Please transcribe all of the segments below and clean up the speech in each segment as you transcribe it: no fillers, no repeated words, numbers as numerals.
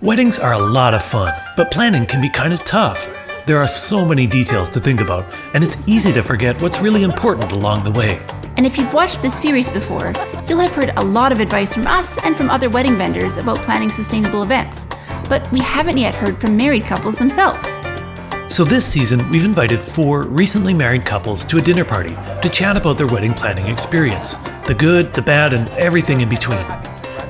Weddings are a lot of fun, but planning can be kind of tough. There are so many details to think about, and it's easy to forget what's really important along the way. And if you've watched this series before, you'll have heard a lot of advice from us and from other wedding vendors about planning sustainable events. But we haven't yet heard from married couples themselves. So this season, we've invited 4 recently married couples to a dinner party to chat about their wedding planning experience, the good, the bad, and everything in between.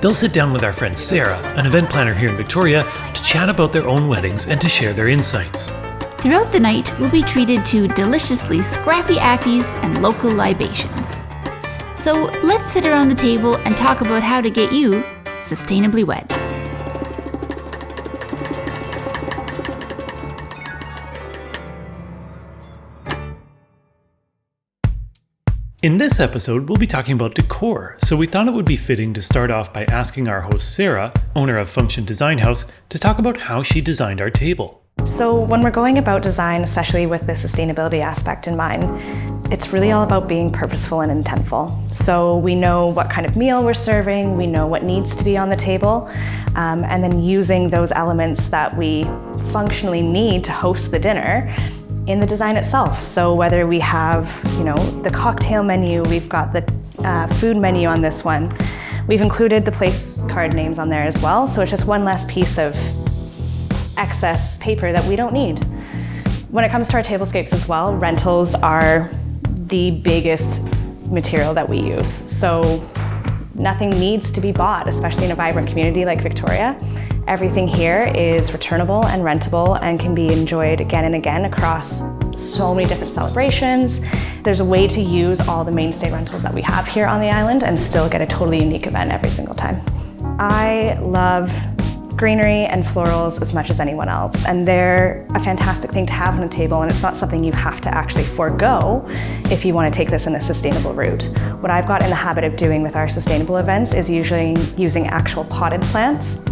They'll sit down with our friend Sarah, an event planner here in Victoria, to chat about their own weddings and to share their insights. Throughout the night, we'll be treated to deliciously scrappy appies and local libations. So let's sit around the table and talk about how to get you sustainably wed. In this episode, we'll be talking about decor, so we thought it would be fitting to start off by asking our host Sarah, owner of Function Design House, to talk about how she designed our table. So when we're going about design, especially with the sustainability aspect in mind, it's really all about being purposeful and intentful. So we know what kind of meal we're serving, we know what needs to be on the table, and then using those elements that we functionally need to host the dinner in the design itself. So whether we have, the cocktail menu, we've got the food menu on this one, we've included the place card names on there as well. So it's just one less piece of excess paper that we don't need. When it comes to our tablescapes as well, rentals are the biggest material that we use. So nothing needs to be bought, especially in a vibrant community like Victoria. Everything here is returnable and rentable and can be enjoyed again and again across so many different celebrations. There's a way to use all the mainstay rentals that we have here on the island and still get a totally unique event every single time. I love greenery and florals as much as anyone else, and they're a fantastic thing to have on a table, and it's not something you have to actually forego if you want to take this in a sustainable route. What I've got in the habit of doing with our sustainable events is usually using actual potted plants.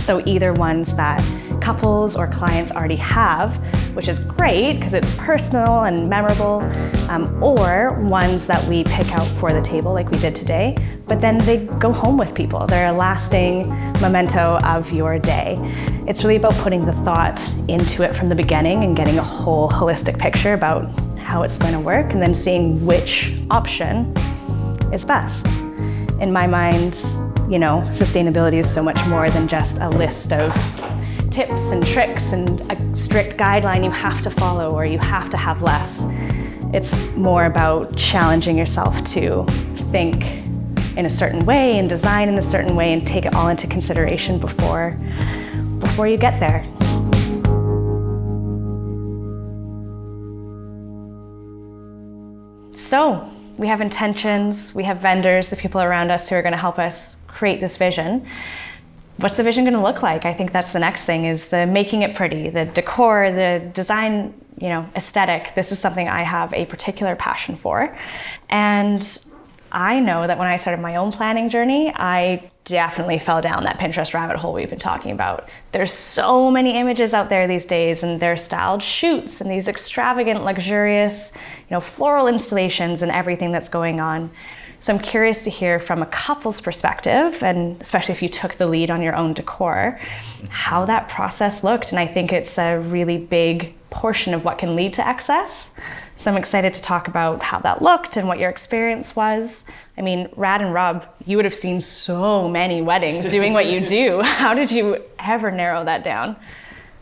So either ones that couples or clients already have, which is great because it's personal and memorable, or ones that we pick out for the table like we did today, but then they go home with people. They're a lasting memento of your day. It's really about putting the thought into it from the beginning and getting a whole holistic picture about how it's going to work and then seeing which option is best. In my mind, sustainability is so much more than just a list of tips and tricks and a strict guideline you have to follow or you have to have less. It's more about challenging yourself to think in a certain way and design in a certain way and take it all into consideration before you get there. So, we have intentions, we have vendors, the people around us who are going to help us create this vision. What's the vision going to look like? I think that's the next thing, is the making it pretty, the decor, the design, aesthetic. This is something I have a particular passion for. And I know that when I started my own planning journey, I definitely fell down that Pinterest rabbit hole we've been talking about. There's so many images out there these days, and they're styled shoots and these extravagant, luxurious, floral installations and everything that's going on. So I'm curious to hear from a couple's perspective, and especially if you took the lead on your own decor, how that process looked. And I think it's a really big portion of what can lead to excess. So I'm excited to talk about how that looked and what your experience was. I mean, Rad and Rob, you would have seen so many weddings doing what you do. How did you ever narrow that down?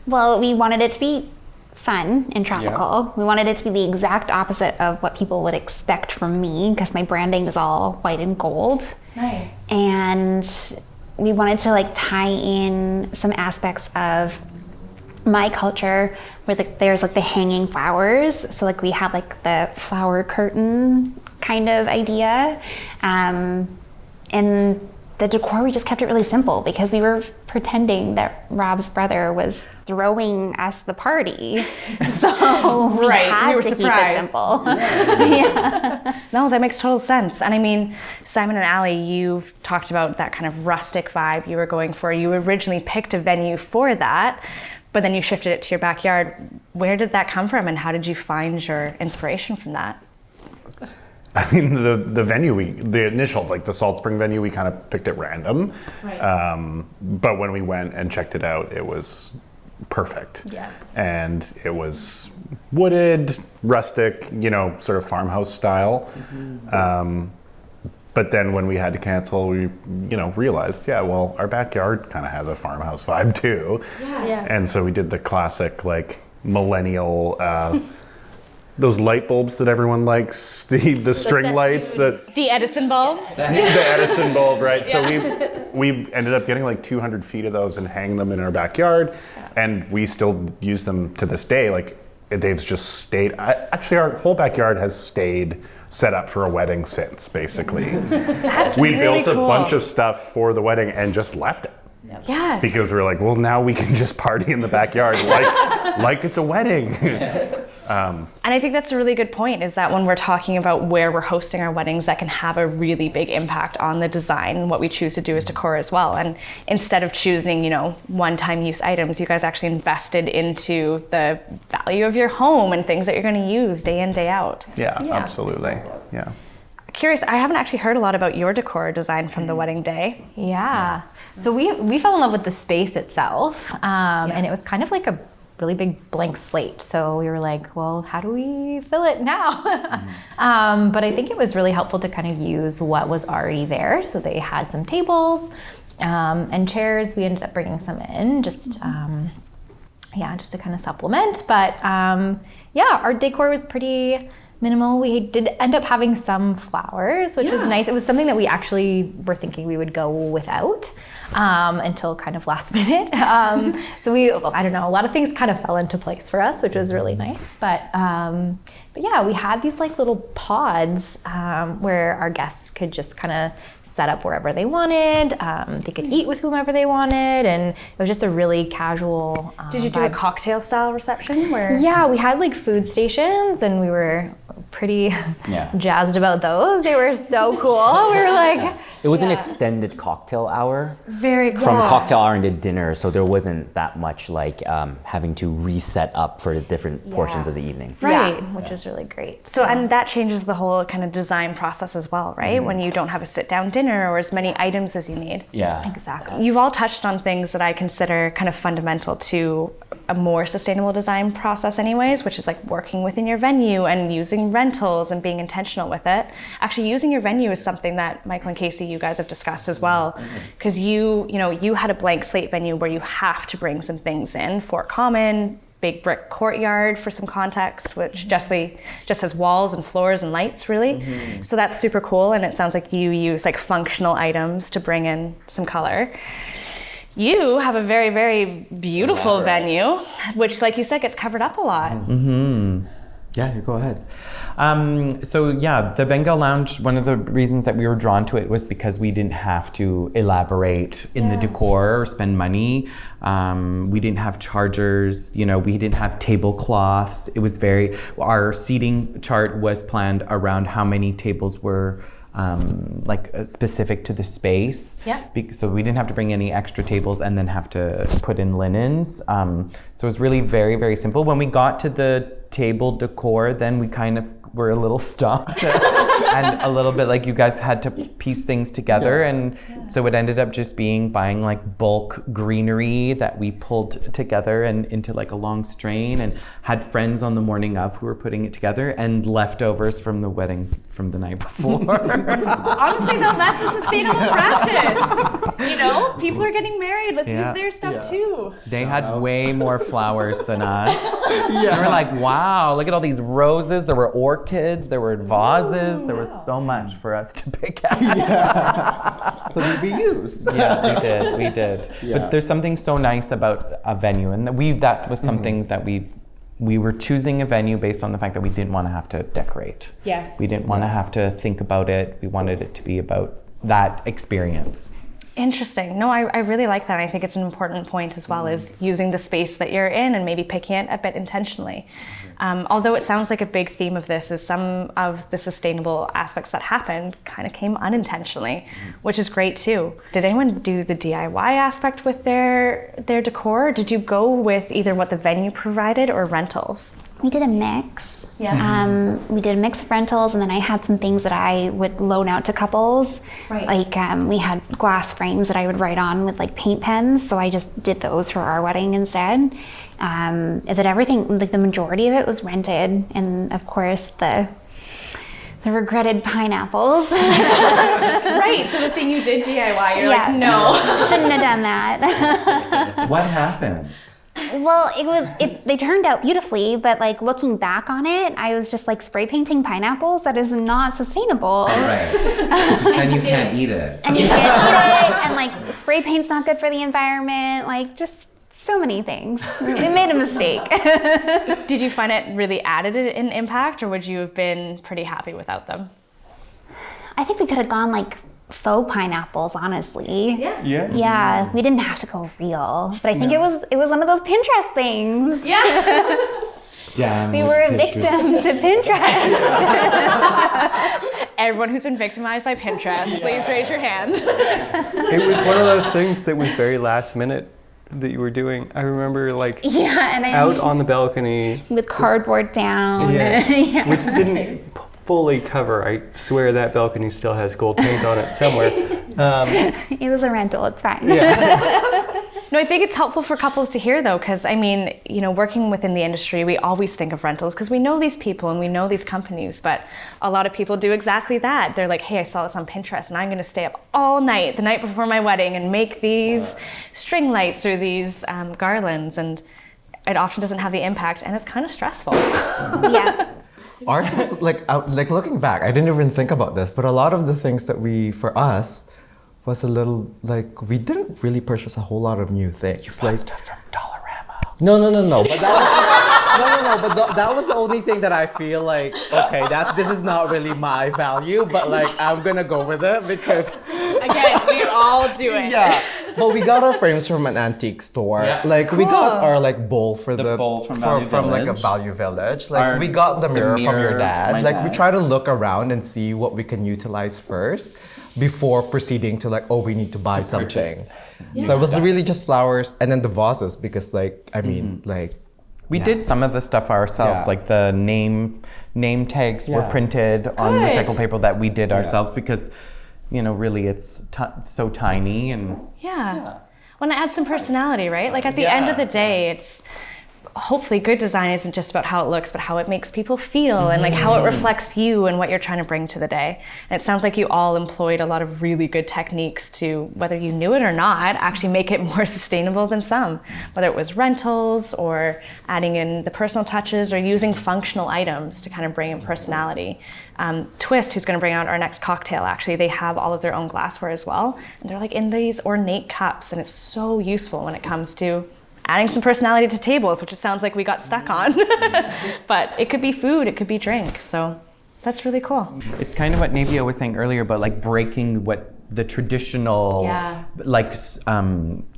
Well, we wanted it to be fun and tropical. Yeah. We wanted it to be the exact opposite of what people would expect from me, because my branding is all white and gold. Nice. And we wanted to tie in some aspects of my culture where there's the hanging flowers. So we have the flower curtain kind of idea. And the decor, we just kept it really simple because we were pretending that Rob's brother was throwing us the party. So we had to keep it simple. Yeah. No, that makes total sense. And I mean, Simon and Allie, you've talked about that kind of rustic vibe you were going for. You originally picked a venue for that, but then you shifted it to your backyard. Where did that come from, and how did you find your inspiration from that? I mean, the venue, the initial, like the Salt Spring venue, we kind of picked at random. Right. But when we went and checked it out, it was perfect. Yeah. And it was wooded, rustic, sort of farmhouse style. But then when we had to cancel, we, realized, our backyard kind of has a farmhouse vibe too. Yes. And so we did the classic, like, millennial, those light bulbs that everyone likes, the string lights that... The Edison bulbs? The Edison bulb, right? Yeah. So we ended up getting like 200 feet of those and hang them in our backyard. Yeah. And we still use them to this day. Like, they've just stayed... Actually, our whole backyard has stayed set up for a wedding since, basically. That's we really built cool. a bunch of stuff for the wedding and just left it. Yes. Because we were like, well, now we can just party in the backyard like it's a wedding. And I think that's a really good point, is that when we're talking about where we're hosting our weddings, that can have a really big impact on the design and what we choose to do as decor as well. And instead of choosing, one-time use items, you guys actually invested into the value of your home and things that you're going to use day in, day out. Yeah, absolutely. Yeah. Curious, I haven't actually heard a lot about your decor design from the wedding day. Yeah. So we fell in love with the space itself, and it was kind of like a really big blank slate. So we were like, well, how do we fill it now? But I think it was really helpful to kind of use what was already there. So they had some tables and chairs. We ended up bringing some in just to kind of supplement. But our decor was pretty minimal. We did end up having some flowers, which was nice. It was something that we actually were thinking we would go without until kind of last minute. So I don't know, a lot of things kind of fell into place for us, which was really nice. But yeah, we had these like little pods where our guests could just kind of set up wherever they wanted. They could eat with whomever they wanted, and it was just a really casual Did you do a cocktail style reception? Yeah, we had like food stations, and we were pretty jazzed about those. They were so cool. We were like... It was an extended cocktail hour. Very cool. From cocktail hour into dinner, so there wasn't that much like having to reset up for the different portions of the evening. Right. Which is really great. So, and that changes the whole kind of design process as well, right? Mm-hmm. When you don't have a sit-down dinner or as many items as you need. Yeah. Exactly. You've all touched on things that I consider kind of fundamental to a more sustainable design process anyways, which is like working within your venue and using rentals and being intentional with it. Actually, using your venue is something that Michael and Casey, you guys have discussed as well, because you had a blank slate venue where you have to bring some things in. Fort Common, big brick courtyard for some context, which just has walls and floors and lights, really. Mm-hmm. So that's super cool, and it sounds like you use like functional items to bring in some color. You have a very, very beautiful venue, which, like you said, gets covered up a lot. Mm-hmm. Yeah, you go ahead. The Bengal Lounge, one of the reasons that we were drawn to it was because we didn't have to elaborate in the decor or spend money. We didn't have chargers, we didn't have tablecloths. It was our seating chart was planned around how many tables were specific to the space. Yeah. So we didn't have to bring any extra tables and then have to put in linens. So it was really very, very simple. When we got to the table decor, then we kind of were a little stumped and a little bit like you guys had to piece things together. So it ended up just buying like bulk greenery that we pulled together and into like a long strain, and had friends on the morning of who were putting it together, and leftovers from the wedding from the night before. Honestly though, that's a sustainable practice. People are getting married, let's use their stuff too. They had way more flowers than us. We were like, wow, look at all these roses. There were orchids, there were vases, there was so much for us to pick at. So we used. Yeah, we did. Yeah. But there's something so nice about a venue, and that was something that we were choosing a venue based on the fact that we didn't want to have to decorate. Yes. We didn't want to have to think about it. We wanted it to be about that experience. Interesting. No, I really like that. I think it's an important point as well, is using the space that you're in and maybe picking it a bit intentionally. Although it sounds like a big theme of this is some of the sustainable aspects that happened kind of came unintentionally, which is great too. Did anyone do the DIY aspect with their decor? Did you go with either what the venue provided or rentals? We did a mix. Yeah. We did a mix of rentals, and then I had some things that I would loan out to couples. Right. Like we had glass frames that I would write on with like paint pens, so I just did those for our wedding instead. That everything, like the majority of it was rented, and of course the regretted pineapples. Right, so the thing you did DIY, you're like, no. Shouldn't have done that. What happened? Well, they turned out beautifully, but like looking back on it, I was just like spray painting pineapples. That is not sustainable. Right. And you can't eat it. And you can't eat it, and like spray paint's not good for the environment, like just so many things. We made a mistake. Did you find it really added an impact, or would you have been pretty happy without them? I think we could have gone like faux pineapples, honestly. Yeah. Yeah, we didn't have to go real, but I think it was one of those Pinterest things. Yeah. Damn. We were a victim to Pinterest. Everyone who's been victimized by Pinterest, please raise your hand. It was one of those things that was very last minute that you were doing. I remember like and out on the balcony with cardboard down. Yeah. Which didn't fully cover. I swear that balcony still has gold paint on it somewhere. It was a rental, it's fine. Yeah. No, I think it's helpful for couples to hear though, because I mean, you know, working within the industry, we always think of rentals because we know these people and we know these companies, but a lot of people do exactly that. They're like, hey, I saw this on Pinterest and I'm gonna stay up all night, the night before my wedding, and make these string lights or these garlands, and it often doesn't have the impact, and it's kind of stressful. Yeah. Ours was like looking back, I didn't even think about this, but a lot of the things that for us, was a little like we didn't really purchase a whole lot of new things. You bought stuff from Dollarama. No. But that was that was the only thing that I feel like okay, this is not really my value, but like I'm gonna go with it because again, we all do it. Yeah. But we got our frames from an antique store. Yeah. Like we got our like bowl for the bowl from like a Value Village. Like we got the mirror from your dad. Like we try to look around and see what we can utilize first before proceeding to like, oh, we need to buy something. Yeah. So it was really just flowers and then the vases because like I mean like we did some of the stuff ourselves, like the name tags were printed on recycled paper that we did ourselves because you know, really it's so tiny and... Yeah. Well, it adds some personality, right? Like at the end of the day, it's hopefully good design isn't just about how it looks, but how it makes people feel and like how it reflects you and what you're trying to bring to the day. And it sounds like you all employed a lot of really good techniques to, whether you knew it or not, actually make it more sustainable than some. Whether it was rentals or adding in the personal touches or using functional items to kind of bring in personality. Twist, who's going to bring out our next cocktail, actually, they have all of their own glassware as well. And they're like in these ornate cups, and it's so useful when it comes to adding some personality to tables, which it sounds like we got stuck on. But it could be food, it could be drink. So that's really cool. It's kind of what Navia was saying earlier about like breaking what the traditional, like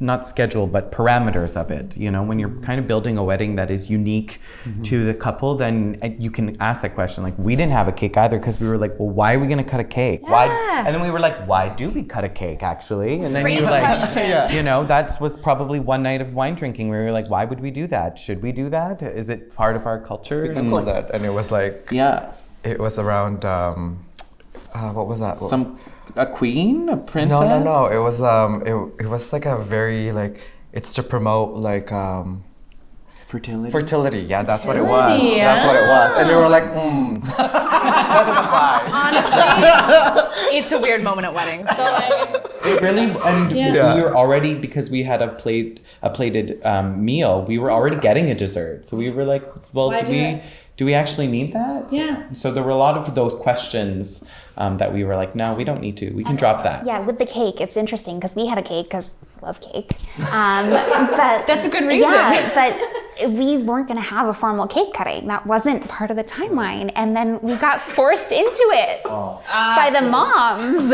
not schedule, but parameters of it. You know, when you're kind of building a wedding that is unique to the couple, then you can ask that question. Like we didn't have a cake either because we were like, well, why are we going to cut a cake? Why? And then we were like, why do we cut a cake actually? And then you were like, you know, that was probably one night of wine drinking where we were like, why would we do that? Should we do that? Is it part of our culture? We Googled that and it was like, it was around, what was that? A queen? A princess? No. It was it was like a very like it's to promote like fertility. Fertility, yeah, that's what it was. That's what it was. And we were like, doesn't apply. Honestly, it's a weird moment at weddings. So like it really and we were already, because we had a plated meal, we were already getting a dessert. So we were like, well, do we actually need that? Yeah. So there were a lot of those questions that we were like, no, we don't need to. We can drop that. Yeah, with the cake, it's interesting because we had a cake because I love cake. But that's a good reason. Yeah, but we weren't going to have a formal cake cutting. That wasn't part of the timeline. And then we got forced into it by the moms.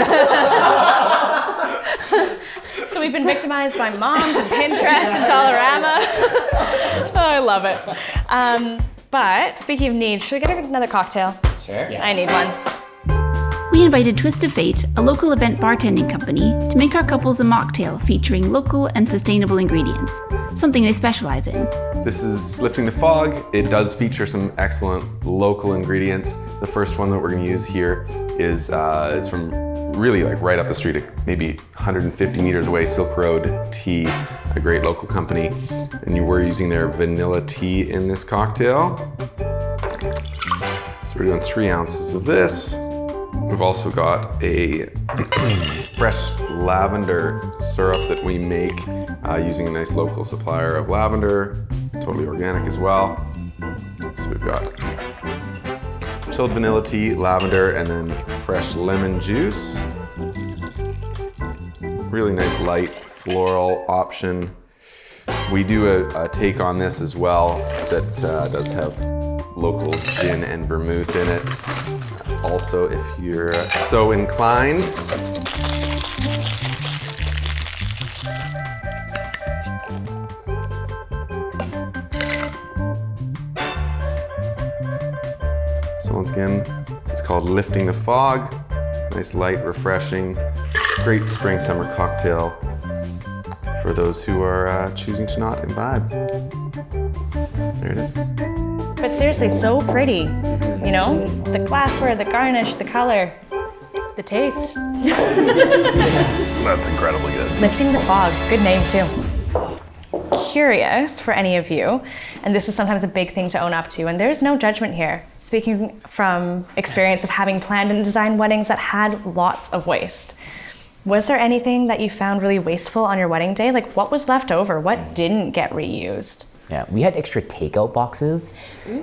So we've been victimized by moms and Pinterest and Dollarama. Oh, I love it. But speaking of needs, should we get another cocktail? Sure. I need one. We invited Twist of Fate, a local event bartending company, to make our couples a mocktail featuring local and sustainable ingredients, something they specialize in. This is Lifting the Fog. It does feature some excellent local ingredients. The first one that we're going to use here is from really like right up the street, maybe 150 meters away, Silk Road Tea, a great local company. And we're using their vanilla tea in this cocktail. So we're doing 3 ounces of this. We've also got a fresh lavender syrup that we make using a nice local supplier of lavender, totally organic as well. So we've got chilled vanilla tea, lavender, and then fresh lemon juice. Really nice light floral option. We do a take on this as well that does have local gin and vermouth in it. Also, if you're so inclined, so once again, this is called Lifting the Fog. Nice, light, refreshing, great spring summer cocktail for those who are choosing to not imbibe. There it is. But seriously, so pretty. You know, the glassware, the garnish, the color, the taste. That's incredibly good. Lifting the Fog, good name too. Curious for any of you, and this is sometimes a big thing to own up to, and there's no judgment here. Speaking from experience of having planned and designed weddings that had lots of waste, was there anything that you found really wasteful on your wedding day? Like, what was left over? What didn't get reused? Yeah, we had extra takeout boxes.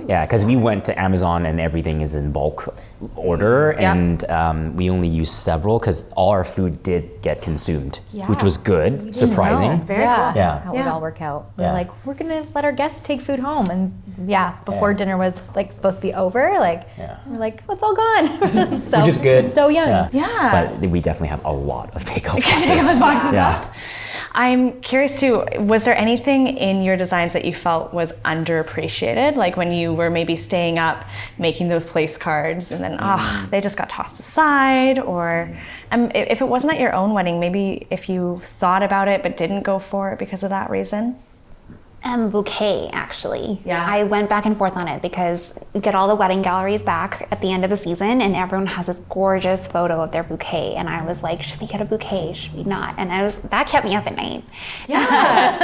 Yeah, because we went to Amazon and everything is in bulk order, and we only used several because all our food did get consumed, which was good, surprising. Very cool. Yeah. How it would all work out. We're like, we're gonna let our guests take food home, and before dinner was like supposed to be over, we're like, oh, it's all gone. So, which is good. So yummy. Yeah. But we definitely have a lot of takeout boxes left. I'm curious too, was there anything in your designs that you felt was underappreciated? Like when you were maybe staying up, making those place cards and then, they just got tossed aside? Or if it wasn't at your own wedding, maybe if you thought about it but didn't go for it because of that reason? Bouquet, actually. Yeah. I went back and forth on it because we get all the wedding galleries back at the end of the season and everyone has this gorgeous photo of their bouquet. And I was like, should we get a bouquet? Should we not? And that kept me up at night. Yeah.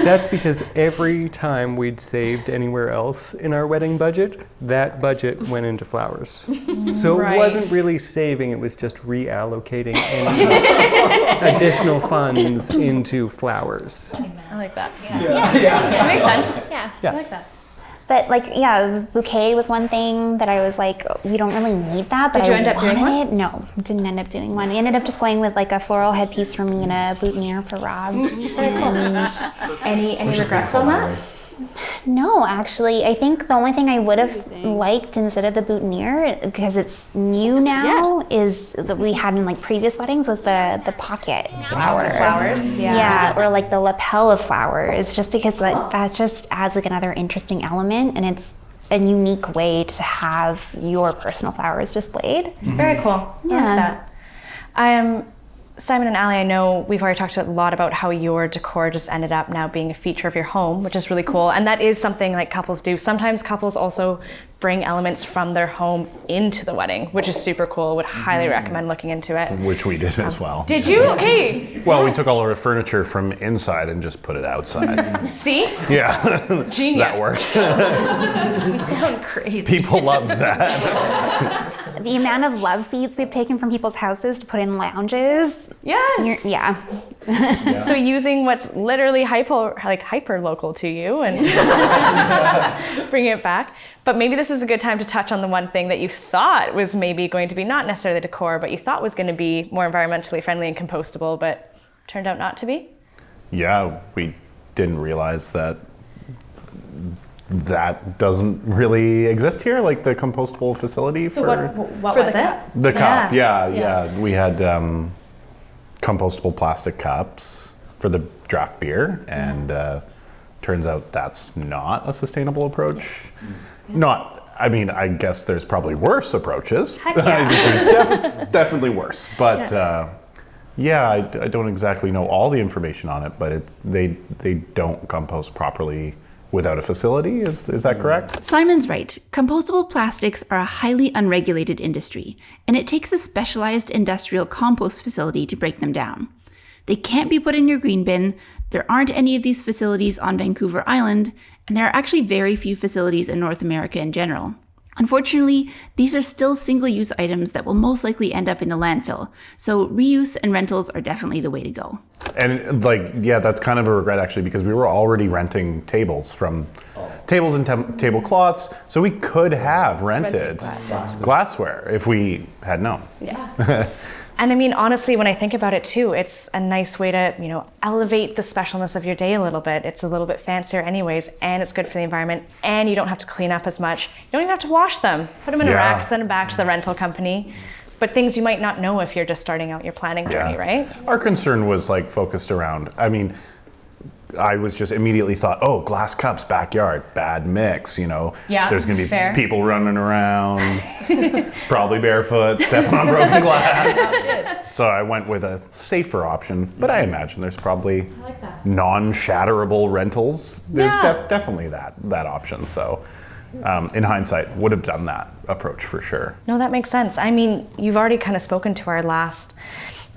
That's because every time we'd saved anywhere else in our wedding budget, that budget went into flowers. So it wasn't really saving, it was just reallocating any additional funds into flowers. I like that. Yeah. That makes sense. Yeah. I like that. But the bouquet was one thing that I was like, we don't really need that. But Did you end up doing one? No, didn't end up doing one. We ended up just going with like a floral headpiece for me and a boutonniere for Rob. Any regrets on that? No, actually, I think the only thing I would have liked instead of the boutonniere, because it's new now, is that we had in like previous weddings was the pocket flower. Flowers, Yeah, or like the lapel of flowers, just because that just adds like another interesting element, and it's a unique way to have your personal flowers displayed. Very cool. Yeah. I like that. Simon and Ali, I know we've already talked a lot about how your decor just ended up now being a feature of your home, which is really cool. And that is something like couples do. Sometimes couples also bring elements from their home into the wedding, which is super cool. Would highly recommend looking into it. Which we did as well. Did you? Okay. Well, we took all our furniture from inside and just put it outside. See? Yeah. Genius. That works. We sound crazy. People loved that. The amount of love seats we've taken from people's houses to put in lounges. Yes. So using what's literally hyper local to you and bring it back. But maybe this is a good time to touch on the one thing that you thought was maybe going to be not necessarily decor, but you thought was going to be more environmentally friendly and compostable, but turned out not to be. Yeah, we didn't realize that doesn't really exist here, like the compostable facility So for what was it? the cup. Yeah. We had compostable plastic cups for the draft beer, and turns out that's not a sustainable approach. Not I mean, I guess there's probably worse approaches. Heck yeah. Definitely worse. But I don't exactly know all the information on it, but they don't compost properly without a facility. Is that correct? Simon's right. Compostable plastics are a highly unregulated industry, and it takes a specialized industrial compost facility to break them down. They can't be put in your green bin. There aren't any of these facilities on Vancouver Island, and there are actually very few facilities in North America in general. Unfortunately, these are still single-use items that will most likely end up in the landfill, so reuse and rentals are definitely the way to go. And that's kind of a regret actually, because we were already renting tables from tables and tablecloths, so we could have rented glassware if we had known. Yeah. And I mean, honestly, when I think about it too, it's a nice way to, elevate the specialness of your day a little bit. It's a little bit fancier anyways, and it's good for the environment, and you don't have to clean up as much. You don't even have to wash them. Put them in a rack, send them back to the rental company. But things you might not know if you're just starting out your planning journey, right? Our concern was focused around, I was just immediately thought, glass cups, backyard, bad mix, Yeah, there's gonna be fair. people running around, probably barefoot, stepping on broken glass. So I went with a safer option, but I imagine there's probably non-shatterable rentals. There's definitely that option. So in hindsight, would have done that approach for sure. No, that makes sense. I mean, you've already kind of spoken to our last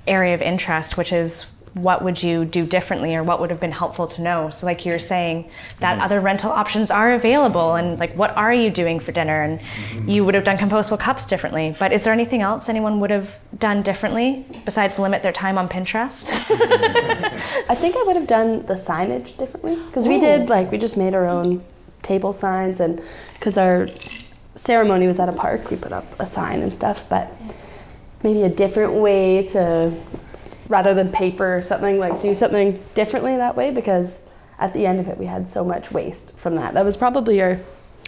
area of interest, which is what would you do differently, or what would have been helpful to know? So like you were saying, that other rental options are available, and what are you doing for dinner? And you would have done compostable cups differently. But is there anything else anyone would have done differently besides limit their time on Pinterest? I think I would have done the signage differently, because we did we just made our own table signs, and because our ceremony was at a park, we put up a sign and stuff, but maybe a different way to, rather than paper or something, do something differently that way, because at the end of it we had so much waste from that. That was probably the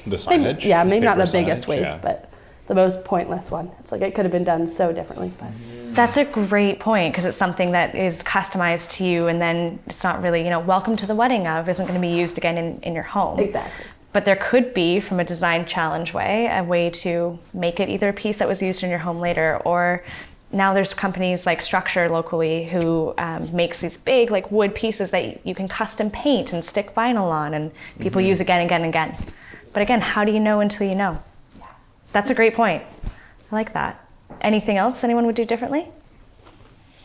signage? Maybe not the Paper biggest signage, waste, but the most pointless one. It's it could have been done so differently. But. That's a great point, because it's something that is customized to you, and then it's not really, welcome to the wedding of isn't going to be used again in your home. Exactly. But there could be, from a design challenge way, a way to make it either a piece that was used in your home later, or now there's companies like Structure locally who makes these big wood pieces that you can custom paint and stick vinyl on, and people use again and again and again. But again, how do you know until you know? Yeah. That's a great point. I like that. Anything else anyone would do differently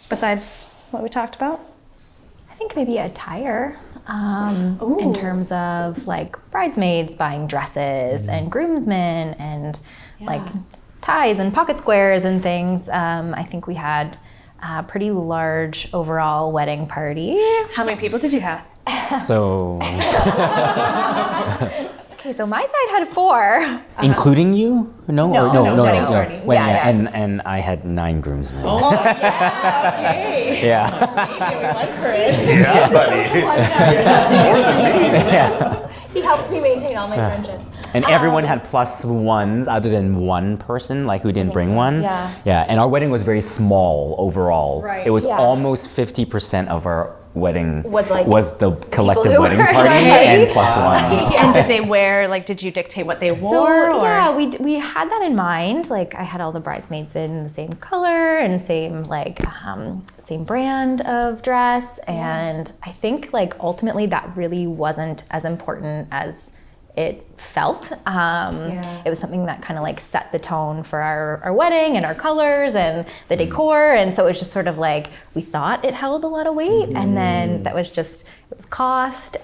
besides what we talked about? I think maybe attire, in terms of bridesmaids buying dresses and groomsmen and ties and pocket squares and things. I think we had a pretty large overall wedding party. How many people did you have? So Okay, so my side had 4. including you? No. Party. And I had 9 groomsmen. Oh, yeah, okay. Yeah. Maybe we went for it. Yeah. He helps me maintain all my friendships. And everyone had +1s other than one person who didn't bring one. Yeah. Yeah, and our wedding was very small overall. Right. It was almost 50% of our wedding was the collective who wedding were party and +1s. And did they wear, did you dictate what they wore? So, yeah, we had that in mind. I had all the bridesmaids in the same color and same same brand of dress. And I think ultimately that really wasn't as important as it felt. It was something that kind of set the tone for our wedding and our colors and the decor. And so it was just sort of we thought it held a lot of weight, and then that was just, it was cost.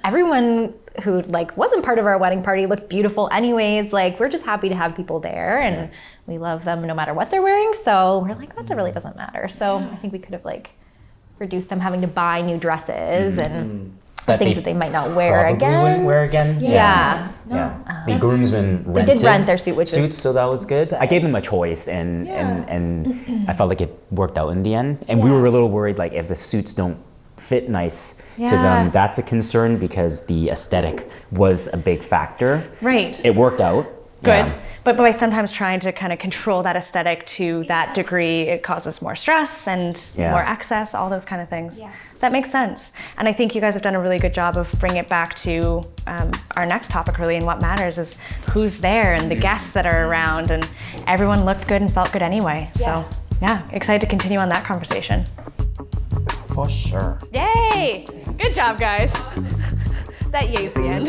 Everyone who wasn't part of our wedding party looked beautiful anyways. We're just happy to have people there, and we love them no matter what they're wearing. So we're that really doesn't matter. So I think we could have reduced them having to buy new dresses and things that they might not wear again. Wouldn't wear again. Yeah. The groomsmen rented. They did rent their suits, so that was good. I gave them a choice, and I felt it worked out in the end. And we were a little worried, if the suits don't fit nice to them, that's a concern, because the aesthetic was a big factor. Right. It worked out. Good. Yeah. But by sometimes trying to kind of control that aesthetic to that degree, it causes more stress and more excess, all those kind of things. Yeah. That makes sense. And I think you guys have done a really good job of bringing it back to our next topic, really, and what matters is who's there and the guests that are around, and everyone looked good and felt good anyway. Yeah. So yeah, excited to continue on that conversation. For sure. Yay! Good job, guys. That yay's the end.